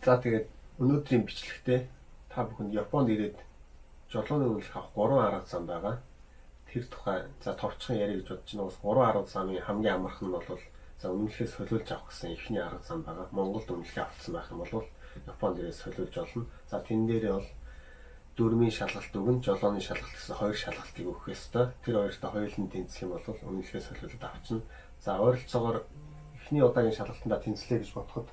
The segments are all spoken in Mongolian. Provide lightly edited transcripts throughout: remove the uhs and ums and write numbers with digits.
За тэгээд өнөөдрийн бичлэгтээ та бүхэнд Японд ирээд жолооны үнэлэх авах 3 арга зам байгаа. Тэр тухай за товчхон ярих гэж бодож байна. Бас 3 арга замын хамгийн амархан нь бол за үнэлэхээс солиулж авах гэсэн эхний арга зам байгаа. Монголд үнэлгээ авсан байх юм бол Японд ирээд солиулж олно. За тэн дээрээ бол дөрмийн шалгалт өгөн, жолооны шалгалт гэсэн хоёр шалгалтыг өгөх ёстой. Тэр хоёртой хоёулын тэнцэх юм бол үнэлэхээс солиулж авчна. За ойролцоогоор эхний удаагийн шалгалтандаа тэнцлээ гэж бодоход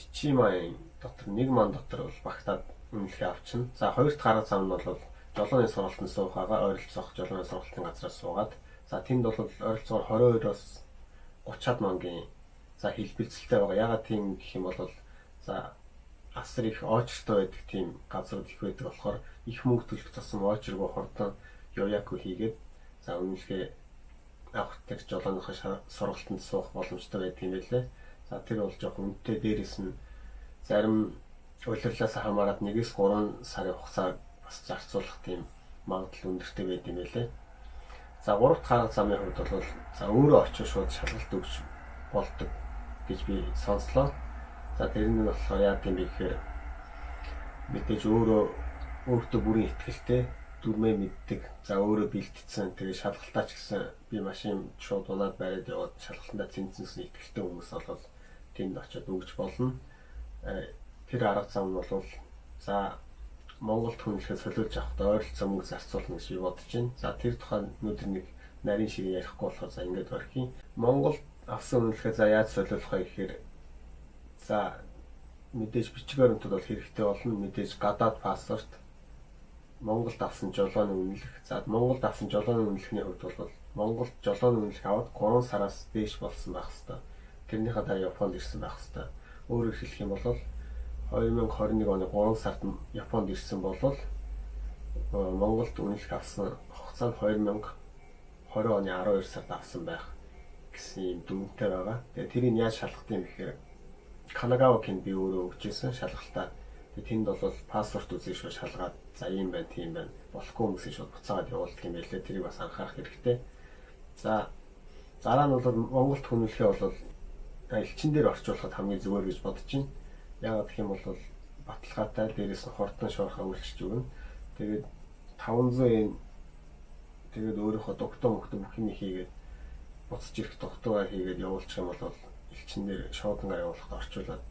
Ичимайн дотор 1 ман дотор бол багтаад үнэлгээ авчна. За хоёр дахь арга зам нь бол жолооны сургалтанд суухагаа ойролцоох жолооны сургалтын газраас суугаад за тэнд бол ойролцоогоор 22-оос 30-аад мангийн за хэлбэлцэлтэй байгаа. Ягаад тийм гэх юм бол за асар их очртой байдаг тийм газрууд их байдаг болохоор их мөнгө төлөх тусам очргүй хурдан явяаку хийгээд за үнэлгээ авахдаг жолооныхоо сургалтанд суух боломжтой байдаг юм байлээ. За тэр бол жоох үнэтэй, дээрээс нь зарим улирлаас хамаарат 1-3 сарын хугацаа бас зарцуулах тийм магадлал өндөртэй байд юм байлээ. За 3 дахь арга замын хувьд бол за өөрөө очиж шууд шалгалт өгч болдог гэж би сонслоо. За тэр нь болохоор яа гэм бэ гэхээр мэдээж өөртөө бүрийн ихтгэлтэй дүрмээ мэддэг. За өөрөө бэлтгэсэн. Тэгээ шалгалтаа ч гэсэн би машин шууд унаад бариад яваад шалгалтандаа цэнцэн гэсэн ихтгэлтэй хүмүүс бол тэнд очиод өгч болно. Тэр арга зам нь бол за Монголд хүнлэхэд солиулж авахдаа ойролцоо мөнгө зарцуулна гэж би бодож байна. За тэр тухайн өнөөдөр нэг нарийн шиг ярихгүй болохоор за ингэж орхив. Монголд авсан үнэлгээ за яаж солиулах вэ гэхээр за мэдээж бичиг баримтууд бол хэрэгтэй болно. Мэдээж гадаад паспорт, Монголд авсан жолооны үнэлэх. За Монголд авсан жолооны үнэлэхний хувьд бол Монголд жолооны үнэлэх аваад 3 сараас дээш болсон байх ёстой. Тэрнийхээ дараа Японд ирсэн байх ёстой. Өөрөөр хэлэх юм бол 2021 оны 3 сард Японд ирсэн бол Монголд үнэлэх авсан хугацаанд 2020 оны 12 сард авсан байх гэсэн юм дүнтэй байгаа. Тэгээ тэрийг яаж шалгах юм гэхээр Канагавакинд би өөрөө өгчээсэн шалгалтаа. Тэгээ тэнд бол паспорт үзээ шууд шалгаад за ийм байна, тийм байна. Болохгүй хүмүүсийг шууд буцаагаад явуулдаг юм байлээ. Тэрийг бас анхаарах хэрэгтэй. За дараа нь бол Монголд хүнлэхээ бол элчин дээр орчуулахад хамгийн зүгээр гэж бодож байна. Яагаад гэх юм бол баталгаатай дээрээс нь хурдан шуурхаа үйлчилж өгнө. Тэгээд 500 yen тэгээд өөрийнхөө дугтаа бүх юм хийгээд буцаж ирэх дугтаагаа хийгээд явуулчих юм бол элчин дээр шуудангаар явуулахад орчуулад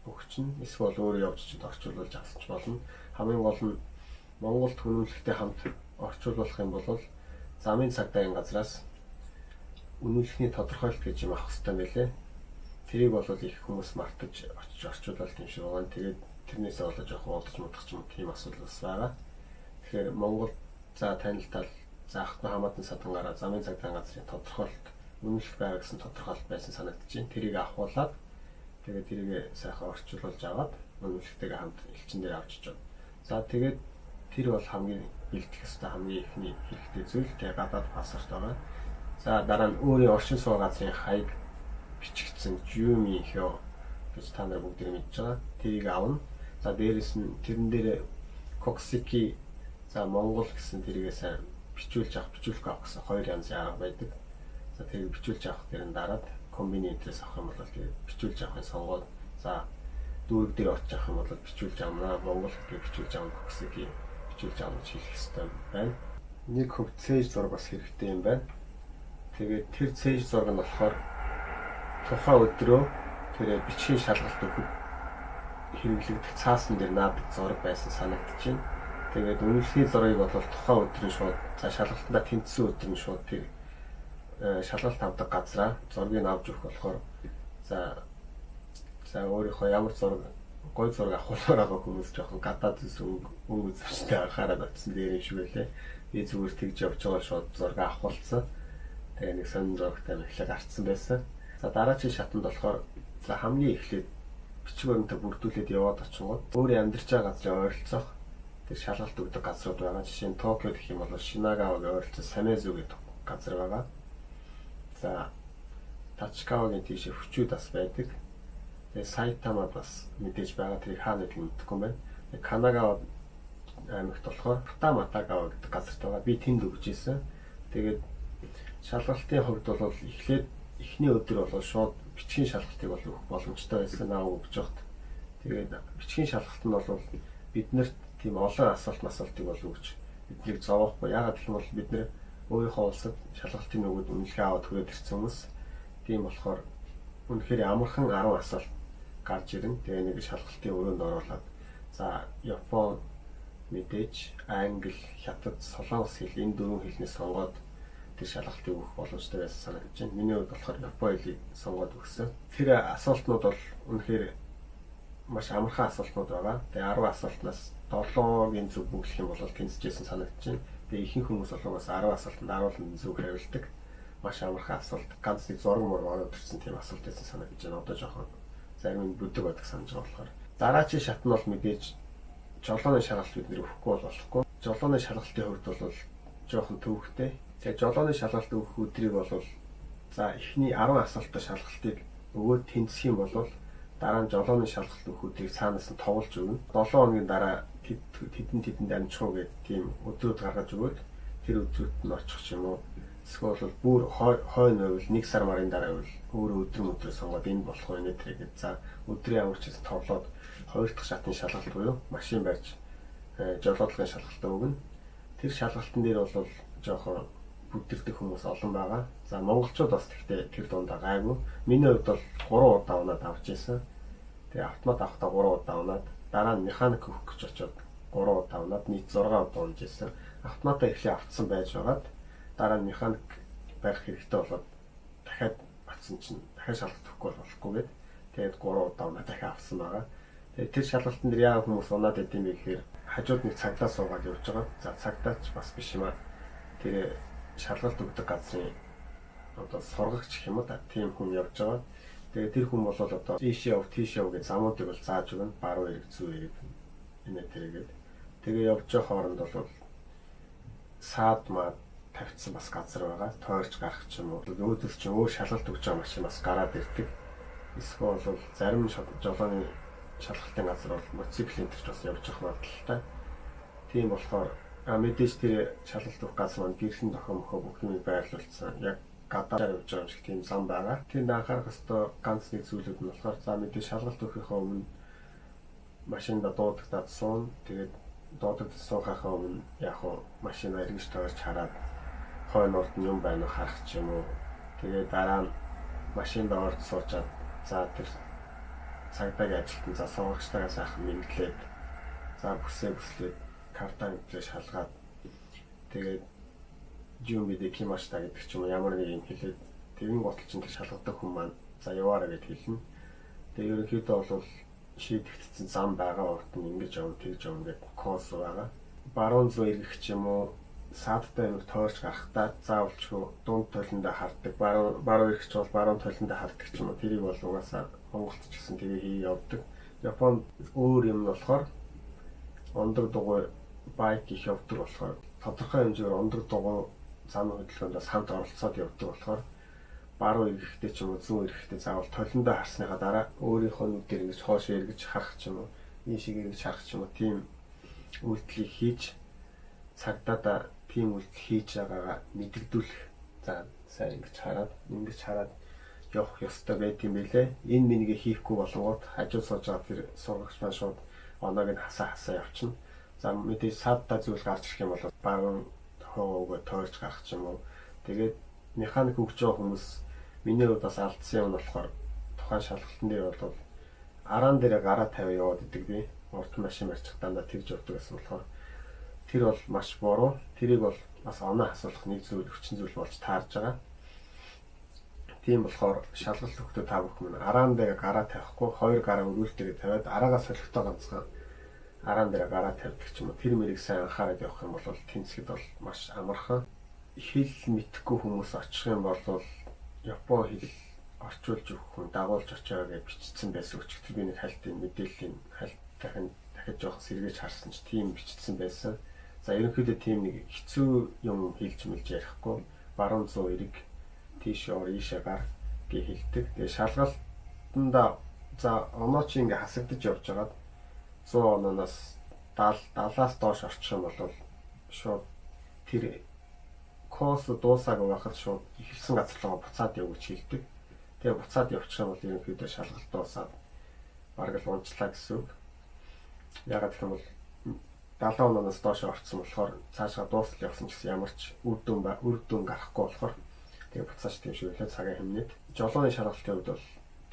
өгчнө. Эсвэл өөрөө явж чид орчуулж авсч болно. Хамгийн гол нь Монголд хүнлэхтэй хамт орчуулах юм бол замын цагдаагийн газраас үнэлэхний тодорхойлолт гэж юм авах хэрэгтэй байлээ. Тэрийг бол их хүмүүс мартаж очиж орчуулалт юм шиг байгаа. Тэгээд тэрнээсээ болоод жоохон удаж мудах ч юм тийм асуудал бас байгаа. Тэгэхээр Монгол за танилтал заахтаа хамаатан садангаараа замын цагдаагийн газрын тодорхойлолт үнэлэх байгаа гэсэн тодорхойлолт байсан санагдаж байна. Тэрийг авахуулаад тэгээд тэрийг сайхан орчуулж аваад үнэлэхтэйгээ хамт элчин дээр авчиж байна. За тэгээд тэр бол хамгийн бэлтгэх ёстой хамгийн ихний хэрэгтэй зүйл. Тэгээд гадаад паспорт байгаа. За дараа нь өөрийн оршин суух газрын хаяг бичигдсэн Жюми хё гэж та нар бүгд мэдж байгаа. Тэрийг авна. За дээрэс нь тэрэн дээр Коксики за Монгол гэсэн тэрийгээ сайн бичүүлж авах гэсэн хоёр янзын арга байдаг. За тэрийг бичүүлж авах дэрэн дараад комбини интерес авах юм бол тэгээд бичүүлж авахын сонгоод за дүүрэг дээр очиж авах юм бол бичүүлж авнаа. Монгол гэдгийг бичүүлж авах Коксики бичүүлж авах гэж хэлэх хэрэгтэй байна. Нэг хөв цээж зураг бас хэрэгтэй юм байна. Тэгээд тэр цээж зураг нь болохоор тухайн өдрөө тэр бичгийн шалгалт өгөх хэрэглэгдэх цаасан дээр наадаг зураг байсан санагдаж байна. Тэгээд үнэлэхийн зургийг бол тухайн өдрийн шууд за шалгалтандаа тэнцсэн өдөр нь шууд тэр шалгалт авдаг газраа зургийг авч өгөх болохоор за өөрийнхөө ямар зураг гой зураг авахлаар байгаа хүмүүс жоохон гадаад зүс өнгө зэвчтэй анхаарал татсан дээр юм шиг байлээ. Би зүгээр тэгж явж байгаа шууд зураг авахулсан. Тэгээ нэг сонин зурагтай мэхлэг гарцсан байсан. За дараагийн шатанд болохоор за хамгийн эхлээд бичиг баримтаа бүрдүүлээд яваад очингууд өөрөө амьдарч байгаа газрын ойролцоох тэр шалгалт өгдөг газрууд байгаа. Жишээ нь Токиод гэх юм бол Шинагавагийн ойролцоо Самэзу гэдэг газар байгаа. За Тачкавагийн тийш хүчүүд бас байдаг. Тэгээ Сайтамад бас мэдээж байгаа. Тэрийг хаана гэдэг мэдэхгүй юм байна. Канагава аймагт болохоор Футаматагава гэдэг газарт байгаа. Би тэнд өгч ирсэн. Тэгээд шалгалтын хувьд бол эхлээд эхний өдөр бол шууд бичгийн шалгалтыг бол өгөх боломжтой байсан. Наа өгч явахад Тэгээд бичгийн шалгалт нь бол биднэрт тийм олон асуултыг бол өгч биднийг зовоохгүй. Яагаад гэх юм бол бид нэр өөрийнхөө улсад шалгалтын нөгөөд үнэлгээ аваад хүрээд ирсэн хүмүүс. Тийм болохоор үнэхээр амархан 10 асуулт гарч ирнэ. Тэгээ нэг шалгалтын өрөөнд оруулаад за Япон, мэдээж англи, хятад, солонгос хэл энэ дөрвөн хэлнээс сонгоод тэр шалгалтыг өгөх боломжтой байсан санагдаж байна. Миний хувьд болохоор Япон хэлийг сонгоод өгсөн. Тэр асуултнууд бол үнэхээр маш амархан асуултнууд байгаа. Тэгээ 10 асуултнаас 7-гийн зөв бүглэх юм бол тэнцэжсэн санагдаж байна. Тэгээ ихэнх хүмүүс бол бас 10 асуултанд 10 зөв хариулдаг. Маш амархан асуулт. Ганц нэг зураг ороод ирсэн тийм асуулт байсан санагдаж байна. Одоо жоохон зарим нь бүдэг байдаг санаж байгаа болохоор. Дараагийн шат нь бол мэдээж жолооны шалгалт бид нэр өгөхгүй болохгүй. Жолооны шалгалтын хувьд бол жоохон төвөгтэй. Тэгээ жолооны шалгалт өгөх өдрийг бол за эхний 10 асуултаа шалгалтыг өгөөд тэнцэх юм бол дараа нь жолооны шалгалт өгөх өдрийг цаанаас нь тоглож өгнө. 7 хоногийн дараа тэдэнд амжих уу гэдэг тийм өдрүүд гаргаж өгөөд тэр өдрүүд нь очих юм уу? Эсвэл бүр хойно байвал 1 сар марын дараа байвал өөрөө өдрөө сонгоод энэ болох уу нэ тэрэг. За өдрийн ямар ч хэсэг тоглоод 2 дахь шатны шалгалт буюу машин барьж жолоодлогын шалгалтаа өгнө. Тэр шалгалтын дээр бол жоохон бүдэрдэг хүмүүс олон байгаа. За монголчууд бас тэгтээ тэр дундаа гайгүй. Миний хувьд бол 3 удаа унаад авч ирсэн. Тэгээ автомат авахдаа 3 удаа унаад дараа нь механик өгөх гэж очиод 3 удаа унаад нийт 6 удаа унаж ирсэн. Автоматаа эхлээ автсан байж байгаад дараа нь механик барих хэрэгтэй болоод дахиад батсан чинь дахиад шалгалт өгөхгүй болохгүй гээд тэгээд 3 удаа унаад дахиад авсан байгаа. Тэгээд тэр шалгалтын дээр яагаад хүмүүс унаад идэм бэ гэхээр хажууд нэг цагдаа суугаад явж байгаа. За цагдаач бас биш юм аа. Тэр шалгалт өгдөг газрын одоо сургагч гэх юм уу та тийм хүн явж байгаа. Тэгээ тэр хүн бол одоо ийшээ яв тийшээ яв гэж замуудыг бол зааж өгнө. Баруун эрэг зүүн эрэг энэ тэргээд. Тэгээ явж байгаа хооронд бол саад маа тавьчихсан бас газар байгаа. Тойрч гарах ч юм уу. Өөдөөс чинь өөр шалгалт өгч байгаа машин бас гараад ирдэг. Эсвэл бол зарим жолооны шалгалтын газар бол мотоциклийн төрч бас явж явах магадлалтай. Тийм болохоор мэдээж тэр шалгалт өгөх газар маань гэрхэн тохиомхоо бүх юмыг байрлуулсан. Яг гадаар явж байгаа юм шиг тийм зам байгаа. Тэнд анхаарах ёстой ганц нэг зүйлүүд нь болохоор за мэдээж шалгалт өгөхийнхөө өмнө машинда дуудагдаад суун. Тэгээд дуудагдаж суухийнхаа өмнө яг хуу машина эргэж тойрч хараад хойно урд нь юм байна уу харах ч юм уу. Тэгээд дараа нь машинда орж суучаад за тэр цагдаагийн ажилтан за сургагчтайгаа сайхан мэдлээд за бүслээд картаа нэвтрээ шалгаад тэгээд юм бидээ кимашта гэдэг ч юм уу ямар нэг юм хэлээд тэгэн готл чинь тэр шалгадаг хүн маань за яваараа гэж хэлнэ. Тэгээд ерөнхийдөө бол шийдэгдсэн зам байгаа урд нь ингэж явна тэгж явна гэдэг коос байгаа. Баруун зүүн эргэх ч юм уу саадтай юм тойрч гарахтаа заавалчгүй дунд толиндоо харддаг. Баруун эргэж бол баруун толиндоо харддаг ч юм уу тэрийг бол угаасаа Монголд ч гэсэн тэгээ хий явдаг. Японд өөр юм болохоор ондог дугуй байк их явдаг болохоор тодорхой хэмжээгээр ондог дугуй зам хөдөлгөөндөө хамт оролцоод явдаг болохоор баруун эргэхдээ ч юм уу зүүн эргэхдээ заавал толиндоо харсныхаа дараа өөрийнхөө нүдээр ингэж хоошоо эргэж харах ч юм уу ийшээ эргэж харах ч юм уу тийм үйлдэлийг хийж цагдаа тийм үйлдэл хийж байгаагаа мэдэгдүүлэх. За сайн ингэж хараад явах ёстой байт юм билэ. Энэ минийг хийхгүй болонгууд хажуу сууж байгаа тэр сургагч маань шууд оноог нь хасаа явчихна. За мэдээж садтай зүйл гарч ирэх юм бол баруун хоогоо тойрч гарах ч юм уу. Тэгээд механик өгч байгаа хүмүүс миний хувьд бас алдсан юм болохоор тухайн шалгалтын дээр бол араан дээр гараа тавиа яваад идэг би. Урд машин барьчих дандаа тэгж явдаг гэсэн болохоор тэр бол маш буруу. Тэрийг бол бас оноо асуулах нэг зүйл хүчин зүйл болж таарж байгаа. Тийм болохоор шалгалт өгөхдөө та бүхэн араан дээр гараа тавихгүй хоёр гараа өрөөл дээр тавиад араагаас солихтой ганцхан араан дээр гараа тавьдаг ч юм уу. Тэр мэрийг сайн анхаарал явах юм бол тэнцэхэд бол маш амархан. Хэл мэдхгүй хүмүүс очих юм бол Япон хэл орчуулж өгөх хүн дагуулж очоо гэж бичсэн байсан өчигдөр би нэг хальтын мэдээллийн дахиад жоохон сэргээж харсан ч тийм бичсэн байсан. За ерөнхийдөө тийм нэг хэцүү юм хэлж мэлж ярихгүй баруун зүүн эрэг тийш ор ийшээ гар гэж хэлдэг. Тэгээ шалгалтанда за оноо чи ингээ хасагдаж явж байгаад 100 онооноос 70-аас доош орчих юм бол шууд тэр коос дуусаагүй байхад шууд ихэлсэн газар руу буцаад яв гэж хэлдэг. Тэгээ буцаад явчих юм бол ерөнхийдөө шалгалт дуусаад бараг л унчлаа гэсэн үг. Ягаад гэх юм бол 70 оноос доош орсон болохоор цаашаа дуустал явсан ч гэсэн ямар ч үр дүн гарахгүй болохоор тэгээ буцааж тийм шиг үлээ цагийн хэмнээд жолооны шалгалтын үед бол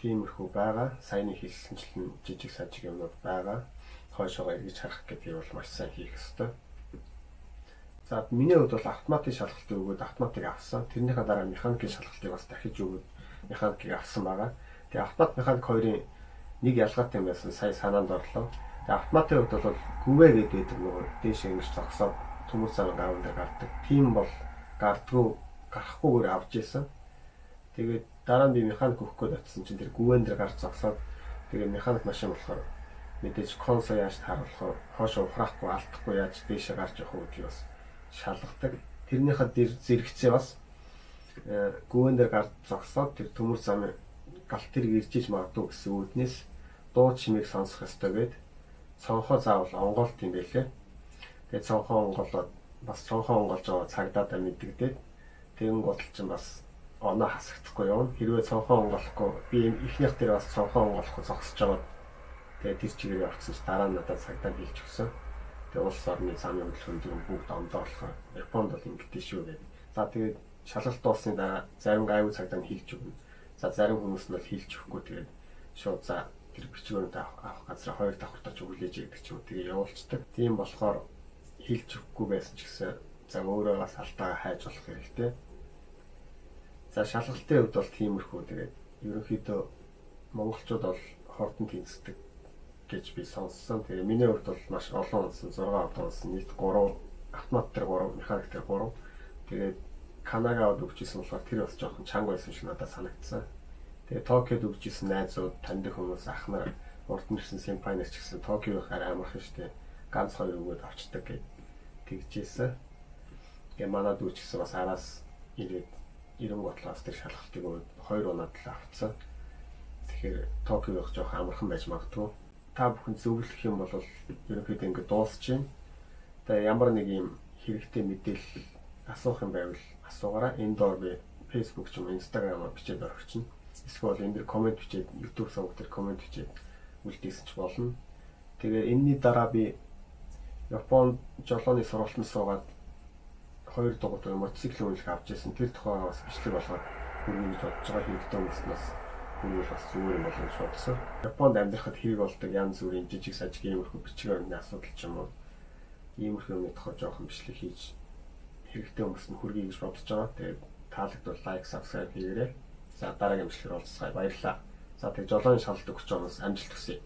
тиймэрхүү байгаа. Саяны хэлсэнчлэн жижиг сажиг юмнууд байгаа. Хойшоогоо эргэж харах гэдгийг бол маш сайн хийх ёстой. За миний хувьд бол автоматик шалгалтыг өгөөд автоматик авсан. Тэрнийхээ дараа механикийн шалгалтыг бас дахиж өгөөд механикийг авсан байгаа. Тэгээ автомат механик хоёрын нэг ялгаатай юм байсан сая санаанд орлоо. Тэгээ автоматын хувьд бол гүвэ гэдэг нөгөө дээшээ ингэж зогсоод төмөр цаан гавн дээр гардаг. Тийм бол гарахгүйгээр авч ийсэн. Тэгээд дараа нь би механик өгөх гээд очсон чинь тэр гүвэн дээр гарч зогсоод тэгээ механик машин болохоор мэдээж консоль яаж харуулах хоошоо ухраахгүй алдахгүй яаж дээшээ гарч явах уу гэдгийг бас шалгадаг. Тэрнийхээ дээр зэрэгцээ бас гүвэн дээр гарч зогсоод тэр төмөр цаан галт тэрэг ирж иж магадгүй гэсэн үүднээс дуу чимээг сонсох ёстой гэд цонхоо заавал онголт юм байлээ. Тэгээд цонхоо онголоод бас цонхоо онголж байгаа цагдаа мэддэгдээд тэгэн гол чинь бас оноо хасагдахгүй явна. Хэрвээ цонхоо онголохгүй би ихнийх дээр бас цонхоо онголохгүй зогсож байгаа. Тэгээд тэр чигээр явцсан ч дараа нь надад цагдаа хэлж өгсөн. Тэгээд улс орны замын хөдөлгөөнд бүгд ондоо болохоор Японд бол ингэдэж шүү гэдэг. За тэгээд шалгалт дуусны дараа зарим аюу цагдаа нь хэлж өгнө. За зарим хүмүүс нь бол хэлж өгөхгүй тэгээд шууд за тэр бичгүүрээ авах газар хоёр давхартаа ч хүлээж идэг ч юм тэгээ явуулцдаг. Тийм болохоор хэлж өгөхгүй байсан ч гэсэн за өөрөө бас алдаагаа хайж болох хэрэгтэй. За шалгалтын хувьд бол тиймэрхүү тэгээд ерөнхийдөө монголчууд бол хордон тэнцдэг гэж би сонссон. Тэгээ миний хувьд бол маш олон унсан 6 удаа унсан нийт 3 автомат дээр 3 механик дээр 3. Тэгээд Канагаад өгчээсэн болохоор тэр бас жоохон чанга байсан шиг надад санагдсан. Тэгээ Токиод өгчээсэн найзууд таньдаг хүмүүс ах нар урд нь ирсэн симпайнер ч гэсэн Токио хараа амархан штэ ганц хоёр өгөөд авчдаг гэж тэгжээсэн. Тэгээ манад өгчээсэн бас араас ирээд 90 бодлоос тэр шалгалтыг өгөөд 2 унаад л авцсан. Тэгэхээр Токиог жоох амархан байж магадгүй. Та бүхэн зөвлөх юм бол ерөнхийдөө ингэ дуусчихээн. Тэгээ ямар нэг юм хэрэгтэй мэдээлэл асуух юм байвал асуугаараа. Энд доор би Facebook ч юм Instagram-аар бичээд орчихно. Эсвэл энэ дэр комент бичээд YouTube сувг дээр комент бичээд үлдээсэн ч болно. Тэгээ энэний дараа би Японд жолооны сургалтанд суугаад 2 дугаар мотоцикл үнэлэх авч ирсэн. Тэр тухайгаа бас бичлэг болгоод хүргэх гэж бодож байгаа. Хэрэгтэй хүмүүст хүргэх бас зүгээр юм болов гэж бодсон. Японд амьдрахад хэрэг болдог янз бүрийн жижиг сажиг иймэрхүү бичгээр нэг асуудал ч юм уу. Иймэрхүү юмны тухай жоохон бичлэг хийж хэрэгтэй хүмүүст нь хүргэх гэж бодож байгаа. Тэгээд таалагдвал лайк, subscribe хийгээрэй. За дараагийн бичлэгээр уулзъя. Баярлалаа. За тэг жолооны шалгалт өгч байгаас амжилт хүсье.